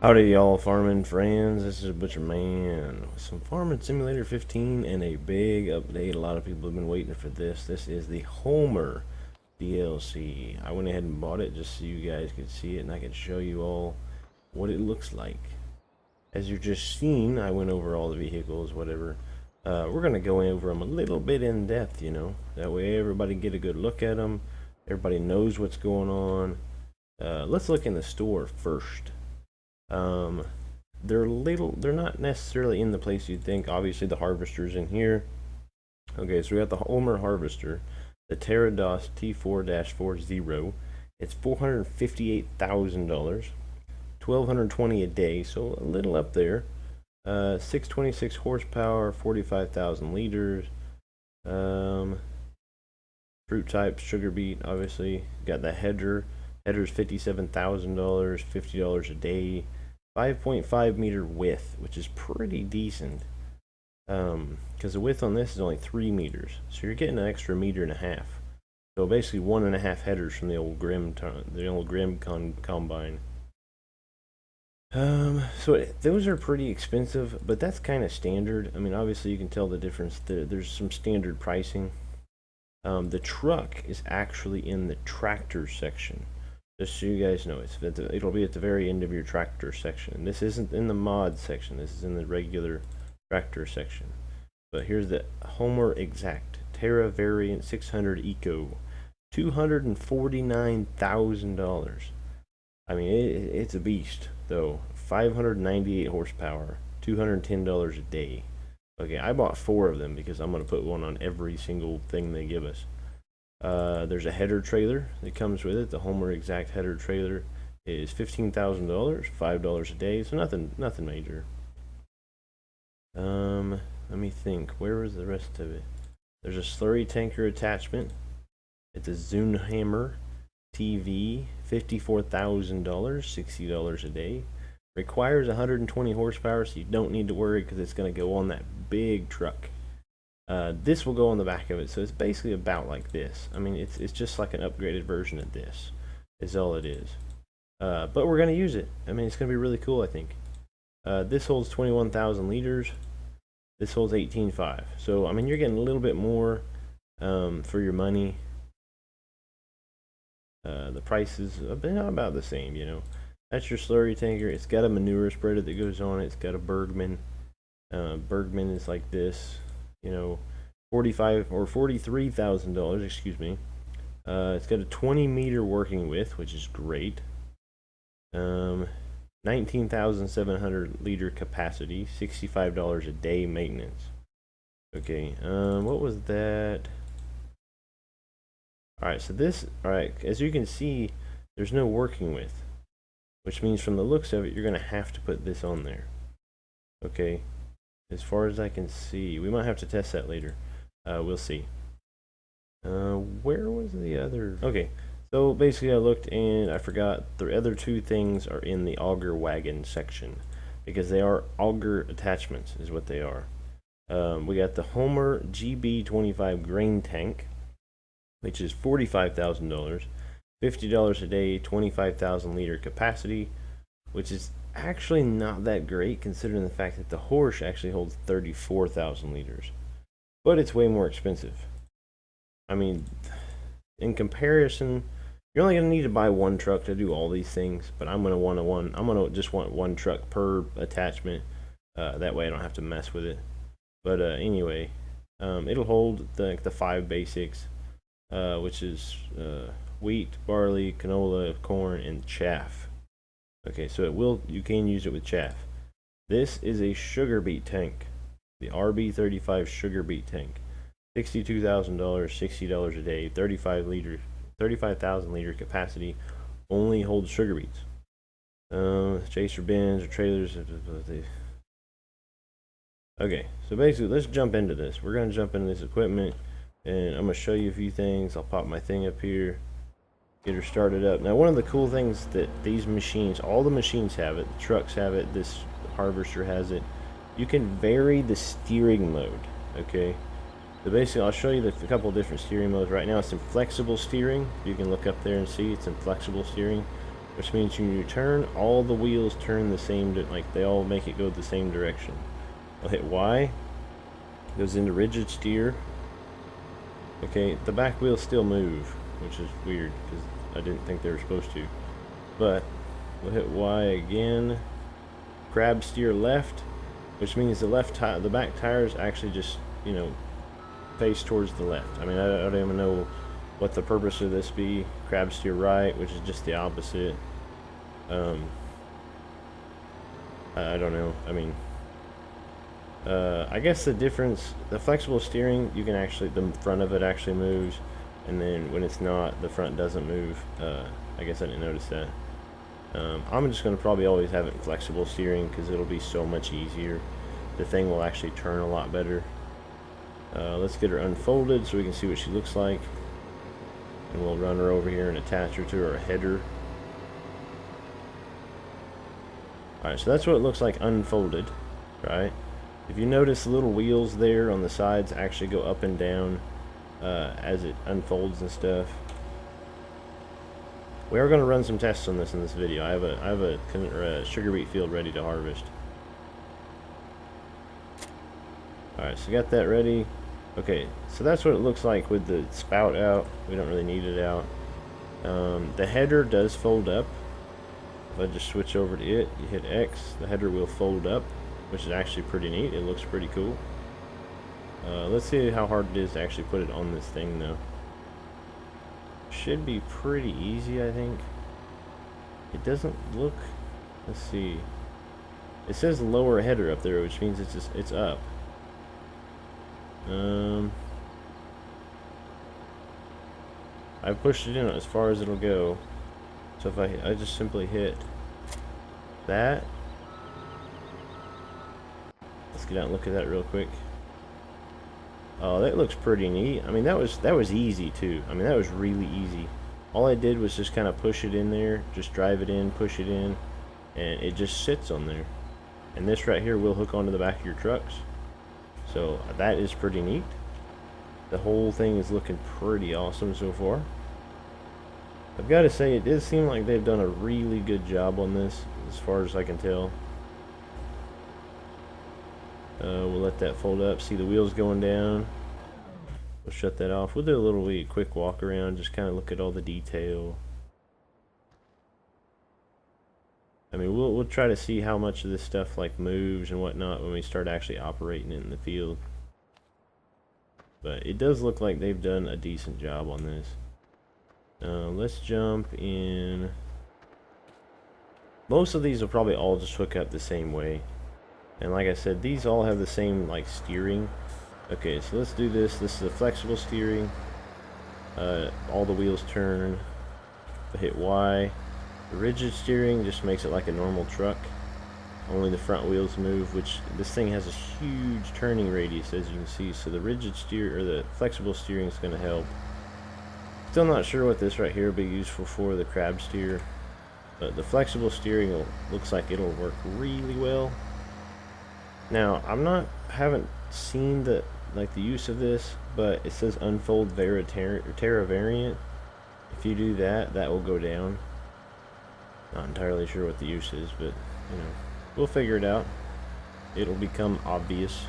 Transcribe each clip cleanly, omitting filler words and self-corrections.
Howdy y'all farming friends, this is Butcher Man with some Farming Simulator 15 and a big update. A lot of people have been waiting for this. This is the Holmer DLC. I went ahead and bought it just so you guys could see it and I could show you all what it looks like. As you've just seen, I went over all the vehicles, whatever. We're going to go over them a little bit in depth, you know. That way everybody get a good look at them. Everybody knows what's going on. Let's look in the store first. They're not necessarily in the place you'd think. Obviously the harvester's in here. Okay, so we got the Holmer harvester, the Terrados T4-40. It's $458,000, 1,220 a day, so a little up there. 626 horsepower, 45,000 liters. Fruit type, sugar beet, obviously. Got the header. Header's $57,000, $50 a day. 5.5 meter width, which is pretty decent. Because the width on this is only 3 meters, so you're getting an extra meter and a half. So basically 1.5 headers from the old Grim combine. Those are pretty expensive, but that's kind of standard. I mean, obviously you can tell the difference. There's some standard pricing. The truck is actually in the tractor section. Just so you guys know, it'll be at the very end of your tractor section. This isn't in the mod section. This is in the regular tractor section. But here's the Holmer Exact Terra Variant 600 Eco, $249,000. I mean, it's a beast though. 598 horsepower, $210 a day. Okay, I bought 4 of them because I'm gonna put one on every single thing they give us. There's a header trailer that comes with it. The Holmer Exact header trailer is $15,000, $5 a day, so nothing major. Let me think. Where was the rest of it? There's a slurry tanker attachment. It's a Zunhammer TV, $54,000, $60 a day. Requires 120 horsepower, so you don't need to worry because it's going to go on that big truck. This will go on the back of it, so it's basically about like this. I mean, it's just like an upgraded version of this, is all it is. But we're going to use it. I mean, it's going to be really cool, I think. This holds 21,000 liters. This holds 18.5. So, I mean, you're getting a little bit more for your money. The price is about the same, you know. That's your slurry tanker. It's got a manure spreader that goes on it. It's got a Bergman. Bergman is like this. You know, $43,000, excuse me. It's got a 20 meter working width, which is great. 19,700 liter capacity, $65 a day maintenance. Okay, what was that? Alright, so this, alright, as you can see, there's no working width, which means from the looks of it, you're going to have to put this on there. Okay. As far as I can see, we might have to test that later. We'll see. Where was the other? Okay, so basically I looked and I forgot the other 2 things are in the auger wagon section because they are auger attachments is what they are. We got the Holmer GB25 grain tank, which is $45,000, $50 a day, 25,000 liter capacity, which is actually not that great considering the fact that the horse actually holds 34,000 liters, but it's way more expensive. I mean, in comparison, you're only going to need to buy 1 truck to do all these things, but I'm going to just want 1 truck per attachment. That way I don't have to mess with it. But anyway, it'll hold the 5 basics, which is wheat, barley, canola, corn, and chaff. Okay, so you can use it with chaff. This is a sugar beet tank, the RB35 sugar beet tank, $62,000, $60 a day, 35,000 liter capacity, only holds sugar beets. Chaser bins or trailers. Okay, so basically, let's jump into this. We're gonna jump into this equipment, and I'm gonna show you a few things. I'll pop my thing up here. Get her started up. Now, one of the cool things that these machines, all the machines have it, the trucks have it, this harvester has it, you can vary the steering mode, okay? So basically, I'll show you a couple of different steering modes. Right now, it's in flexible steering. You can look up there and see it's in flexible steering. which means when you turn, all the wheels turn the same, like they all make it go the same direction. I'll hit Y, goes into rigid steer. Okay, the back wheels still move, which is weird because I didn't think they were supposed to. But we'll hit Y again, crab steer left, which means the back tires actually just, you know, face towards the left. I mean, I don't even know what the purpose of this be. Crab steer right, which is just the opposite. I don't know. I mean, I guess the difference, the flexible steering, you can actually, the front of it actually moves, and then when it's not, the front doesn't move. I guess I didn't notice that. I'm just going to probably always have it flexible steering because it'll be so much easier. The thing will actually turn a lot better. Let's get her unfolded so we can see what she looks like. And we'll run her over here and attach her to our header. Alright, so that's what it looks like unfolded, right? If you notice, the little wheels there on the sides actually go up and down as it unfolds and stuff. We are going to run some tests on this in this video. I have a sugar beet field ready to harvest. Alright, so got that ready. Okay, so that's what it looks like with the spout out. We don't really need it out. The header does fold up. If I just switch over to it, you hit X, the header will fold up, which is actually pretty neat. It looks pretty cool. Let's see how hard it is to actually put it on this thing though. Should be pretty easy, I think. It doesn't look, let's see. It says lower header up there, which means it's up. I've pushed it in as far as it'll go. So if I just simply hit that. Let's get out and look at that real quick. Oh, that looks pretty neat. I mean, that was easy too. I mean, that was really easy. All I did was just kind of push it in there, just drive it in, push it in, and it just sits on there. And this right here will hook onto the back of your trucks. So that is pretty neat. The whole thing is looking pretty awesome so far. I've got to say, it does seem like they've done a really good job on this, as far as I can tell. We'll let that fold up. See the wheels going down. We'll shut that off. We'll do a little quick walk around, just kind of look at all the detail. I mean, we'll try to see how much of this stuff like moves and whatnot when we start actually operating it in the field. But it does look like they've done a decent job on this. Let's jump in. Most of these will probably all just hook up the same way. And like I said, these all have the same like steering. Okay, so let's do this. This is a flexible steering. All the wheels turn. If I hit Y. The rigid steering just makes it like a normal truck. Only the front wheels move, which this thing has a huge turning radius, as you can see. So the rigid steer, or the flexible steering, is going to help. Still not sure what this right here will be useful for, the crab steer. But the flexible steering looks like it'll work really well. Now, haven't seen the use of this, but it says unfold Terra variant. If you do that, that will go down. Not entirely sure what the use is, but you know, we'll figure it out. It'll become obvious.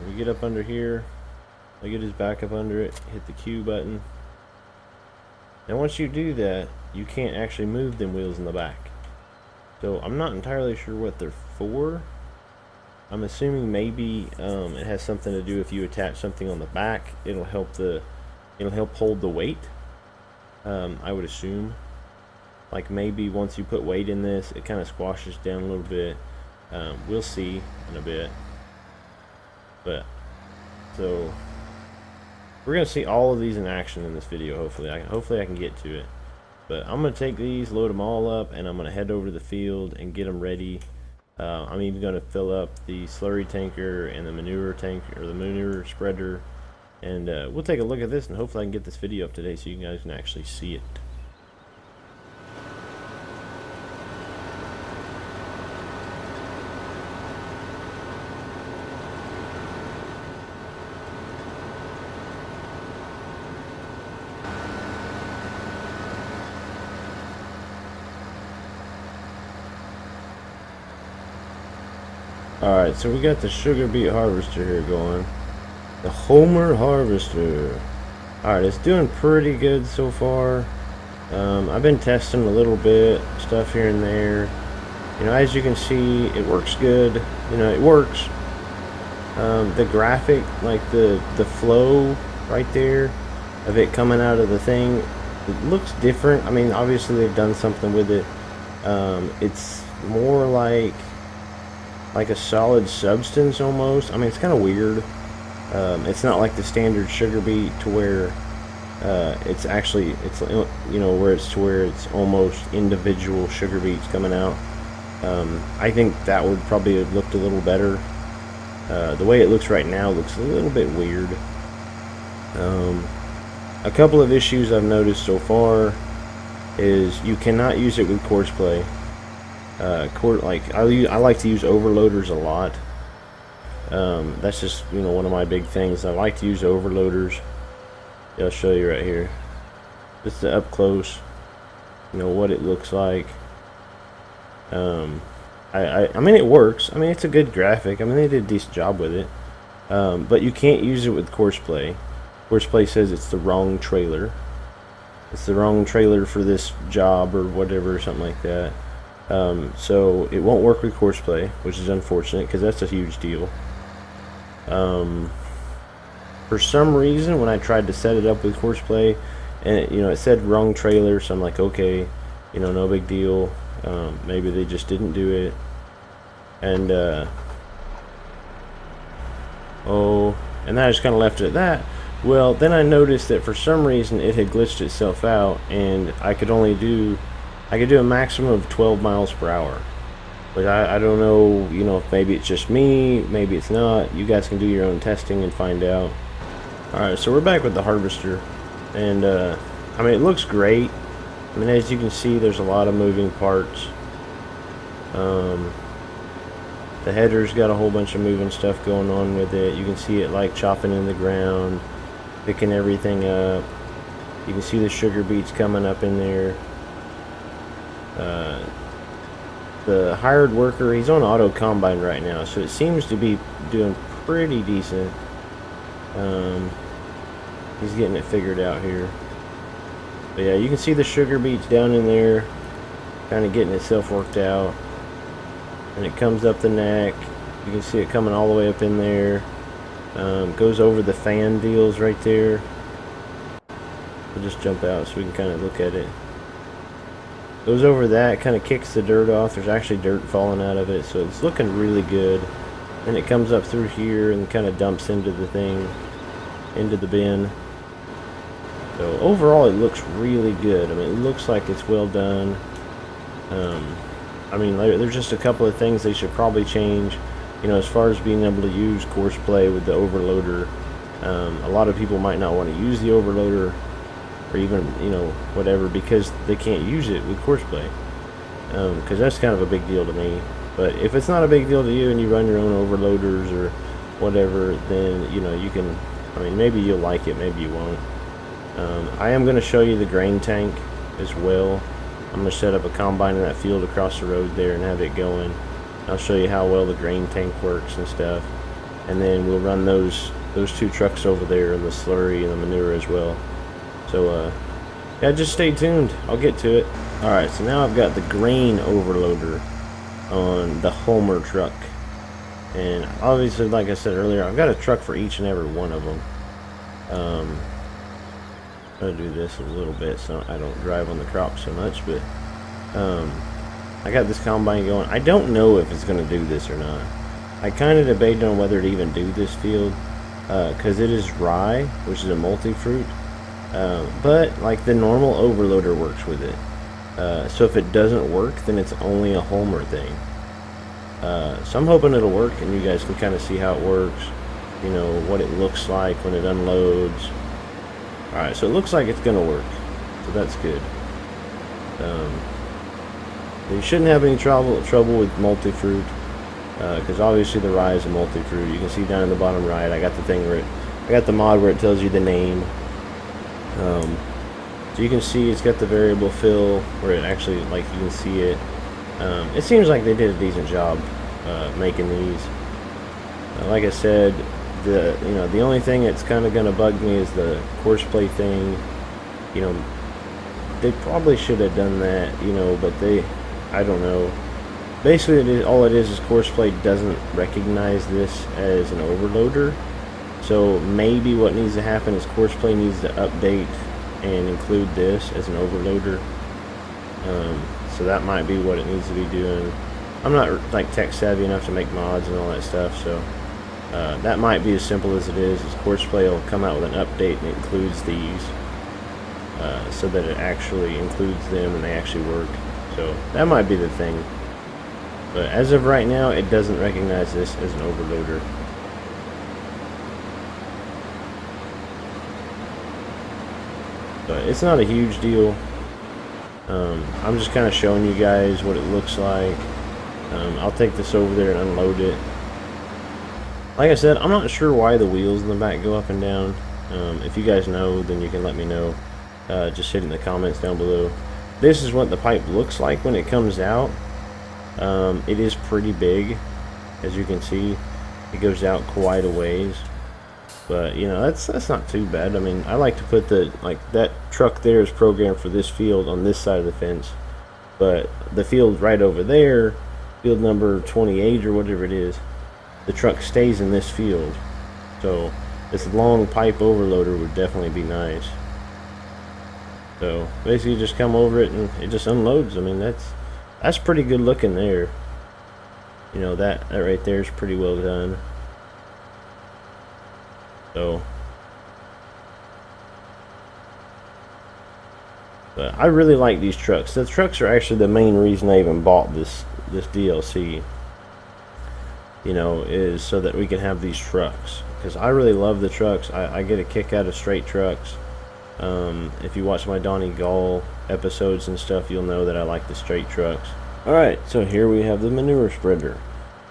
We get up under here. I get his back up under it. Hit the Q button. Now, once you do that, you can't actually move them wheels in the back. So I'm not entirely sure what they're for. I'm assuming maybe it has something to do if you attach something on the back. It'll help hold the weight. I would assume. Like maybe once you put weight in this, it kind of squashes down a little bit. We'll see in a bit. But so we're gonna see all of these in action in this video. Hopefully I can get to it. But I'm gonna take these, load them all up, and I'm gonna head over to the field and get them ready. I'm even gonna fill up the slurry tanker and the manure tank, or the manure spreader, and we'll take a look at this, and hopefully I can get this video up today so you guys can actually see it. Alright, so we got the sugar beet harvester here going. The Holmer harvester. Alright, it's doing pretty good so far. I've been testing a little bit, stuff here and there. You know, as you can see, it works good. You know, it works. The graphic, like the flow right there of it coming out of the thing, it looks different. I mean, obviously they've done something with it. It's more like a solid substance almost. I mean, it's kind of weird. It's not like the standard sugar beet to where it's actually, it's, you know, where it's to where it's almost individual sugar beets coming out. I think that would probably have looked a little better. The way it looks right now looks a little bit weird. A couple of issues I've noticed so far is you cannot use it with coarse play. Like I like to use overloaders a lot. That's just, you know, one of my big things. I like to use overloaders. I'll show you right here, just up close, you know, what it looks like. I mean, it works. I mean, it's a good graphic. I mean, they did a decent job with it. But you can't use it with coarse play. Coarse play says it's the wrong trailer. It's the wrong trailer for this job or whatever, something like that. So it won't work with coarse play, which is unfortunate because that's a huge deal. For some reason, when I tried to set it up with coarse play, and it said wrong trailer, so I'm like, okay, you know, no big deal. Maybe they just didn't do it. And and I just kind of left it at that. Well, then I noticed that for some reason it had glitched itself out, and I could do a maximum of 12 miles per hour. But I don't know, you know, maybe it's just me, maybe it's not. You guys can do your own testing and find out. Alright, so we're back with the harvester, and I mean, it looks great. I mean, as you can see, there's a lot of moving parts. The header's got a whole bunch of moving stuff going on with it. You can see it like chopping in the ground, picking everything up. You can see the sugar beets coming up in there. The hired worker, he's on auto combine right now, so it seems to be doing pretty decent. He's getting it figured out here. But yeah, you can see the sugar beets down in there, kind of getting itself worked out. And it comes up the neck. You can see it coming all the way up in there. Goes over the fan deals right there. We'll just jump out so we can kind of look at it. Goes over that, kind of kicks the dirt off. There's actually dirt falling out of it, so it's looking really good. Then it comes up through here and kind of dumps into the thing, into the bin. So overall, it looks really good. I mean, it looks like it's well done. I mean, there's just a couple of things they should probably change. You know, as far as being able to use coarse play with the overloader. A lot of people might not want to use the overloader, or even, you know, whatever, because they can't use it with coarse play. Because that's kind of a big deal to me. But if it's not a big deal to you and you run your own overloaders or whatever, then, you know, you can, I mean, maybe you'll like it, maybe you won't. I am going to show you the grain tank as well. I'm going to set up a combine in that field across the road there and have it going. I'll show you how well the grain tank works and stuff. And then we'll run those two trucks over there, and the slurry and the manure as well. So, yeah, just stay tuned. I'll get to it. Alright, so now I've got the grain overloader on the Holmer truck. And obviously, like I said earlier, I've got a truck for each and every one of them. I'm going to do this a little bit so I don't drive on the crop so much, but I got this combine going. I don't know if it's going to do this or not. I kind of debated on whether to even do this field, because it is rye, which is a multi-fruit. But like the normal overloader works with it. So if it doesn't work, then it's only a Holmer thing. So I'm hoping it'll work, and you guys can kind of see how it works. You know, what it looks like when it unloads. Alright, so it looks like it's going to work. So that's good. You shouldn't have any trouble with multi-fruit. Because obviously the rye is a multi-fruit. You can see down in the bottom right, I got the thing where I got the mod where it tells you the name. So you can see it's got the variable fill where it actually, like, you can see it. It seems like they did a decent job. making these. Like I said, the only thing that's kind of gonna bug me is the course play thing. You know, they probably should have done that. You know, but I don't know. Basically, all it is course play doesn't recognize this as an overloader. So maybe what needs to happen is course play needs to update and include this as an overloader. So that might be what it needs to be doing. I'm not like tech savvy enough to make mods and all that stuff, so that might be as simple as it is course play will come out with an update and it includes these, so that it actually includes them and they actually work. So that might be the thing. But as of right now, it doesn't recognize this as an overloader. But it's not a huge deal. I'm just kind of showing you guys what it looks like. I'll take this over there and unload it. Like I said, I'm not sure why the wheels in the back go up and down. If you guys know, then you can let me know. Just hit in the comments down below. This is what the pipe looks like when it comes out. It is pretty big, as you can see. It goes out quite a ways. But you know, that's not too bad. I mean, I like to put that truck there is programmed for this field on this side of the fence, but the field right over there, field number 28 or whatever it is, the truck stays in this field. So this long pipe overloader would definitely be nice. So basically, you just come over it and it just unloads. I mean, that's pretty good looking there. You know, that right there is pretty well done. So, but I really like these trucks. The trucks are actually the main reason I even bought this DLC. You know, is so that we can have these trucks, because I really love the trucks. I get a kick out of straight trucks. If you watch my Donnie Gall episodes and stuff, you'll know that I like the straight trucks. Alright, so here we have the manure spreader.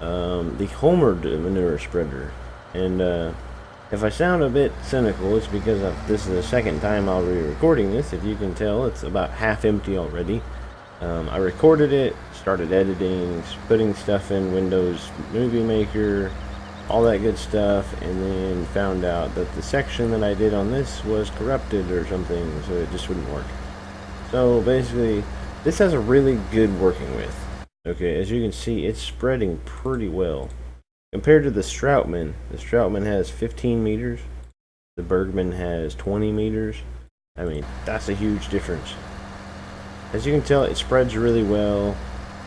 The Holmer manure spreader. And if I sound a bit cynical, it's because this is the second time I'll be recording this. If you can tell, it's about half empty already. I recorded it, started editing, putting stuff in Windows Movie Maker, all that good stuff, and then found out that the section that I did on this was corrupted or something, so it just wouldn't work. So basically, this has a really good working width. Okay, as you can see, it's spreading pretty well. Compared to the Stroutman has 15 meters. The Bergman has 20 meters. I mean, that's a huge difference. As you can tell, it spreads really well.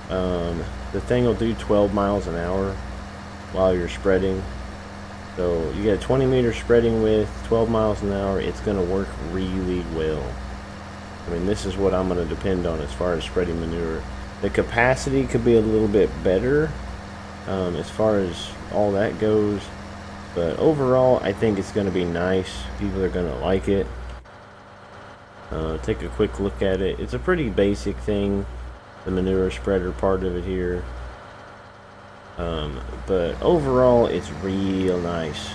The thing will do 12 miles an hour while you're spreading. So you get a 20 meter spreading width, 12 miles an hour. It's going to work really well. I mean, this is what I'm going to depend on as far as spreading manure. The capacity could be a little bit better as far as all that goes, but overall I think it's going to be nice. People are going to like it. Take a quick look at it. It's a pretty basic thing, the manure spreader part of it here, but overall it's real nice.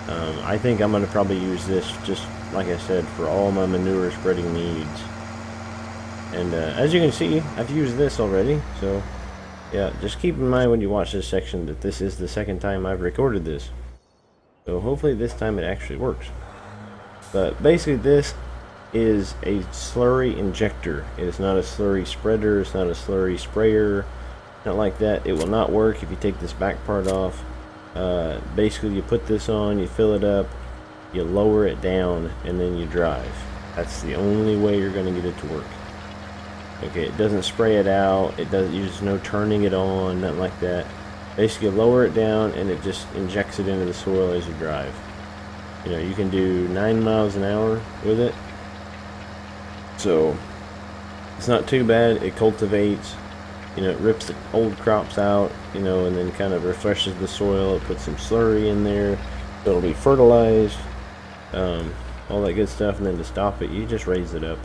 I think I'm going to probably use this, just like I said, for all my manure spreading needs. And as you can see, I've used this already, so yeah, just keep in mind when you watch this section that this is the second time I've recorded this. So hopefully this time it actually works. But basically this is a slurry injector. It is not a slurry spreader, it's not a slurry sprayer, not like that. It will not work if you take this back part off. Basically you put this on, you fill it up, you lower it down, and then you drive. That's the only way you're going to get it to work. Okay, it doesn't spray it out, it doesn't, there's no turning it on, nothing like that. Basically lower it down and it just injects it into the soil as you drive. You know, you can do 9 miles an hour with it. So it's not too bad. It cultivates, you know, it rips the old crops out, you know, and then kind of refreshes the soil. It puts some slurry in there, so it'll be fertilized, all that good stuff. And then to stop it, you just raise it up.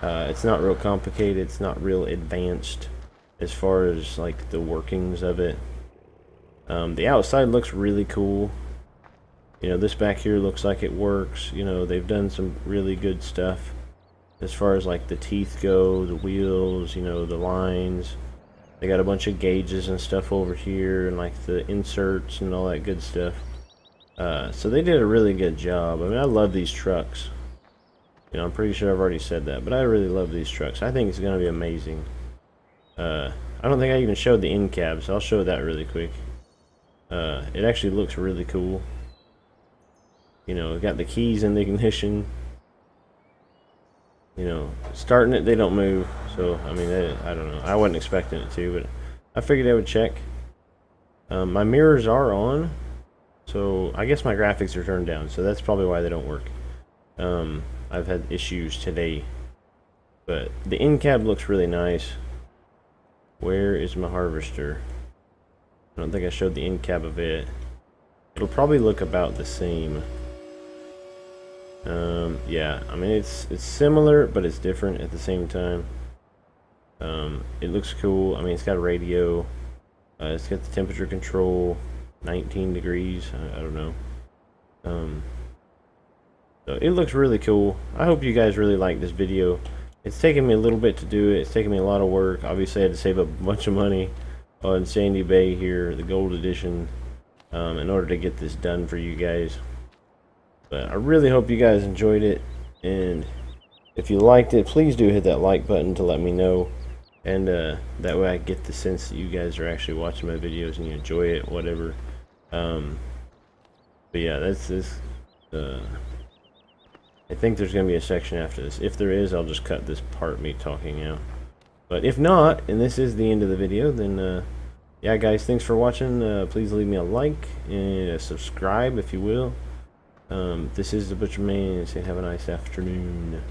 It's not real complicated, it's not real advanced as far as like the workings of it. The outside looks really cool. You know, this back here looks like it works. You know, they've done some really good stuff as far as like the teeth go, the wheels, you know, the lines. They got a bunch of gauges and stuff over here, and like the inserts and all that good stuff. So they did a really good job. I mean, I love these trucks. You know, I'm pretty sure I've already said that, but I really love these trucks. I think it's going to be amazing. I don't think I even showed the end cab, so I'll show that really quick. It actually looks really cool. You know, it got the keys in the ignition. You know, starting it, they don't move. So, I mean, I don't know. I wasn't expecting it to, but I figured I would check. My mirrors are on, so I guess my graphics are turned down, so that's probably why they don't work. I've had issues today, but the end cab looks really nice. Where is my harvester? I don't think I showed the end cab of it. It'll probably look about the same. Yeah, I mean it's similar, but it's different at the same time. It looks cool. I mean, it's got a radio. It's got the temperature control, 19 degrees. I don't know. So it looks really cool. I hope you guys really like this video. It's taken me a little bit to do it. It's taken me a lot of work. Obviously, I had to save a bunch of money on Sandy Bay here, the gold edition, in order to get this done for you guys. But I really hope you guys enjoyed it, and if you liked it, please do hit that like button to let me know, and that way I get the sense that you guys are actually watching my videos and you enjoy it, whatever. But yeah, that's this. I think there's going to be a section after this. If there is, I'll just cut this part, me talking out. But if not, and this is the end of the video, then yeah guys, thanks for watching. Please leave me a like and a subscribe if you will. This is the Butcher Man, saying have a nice afternoon.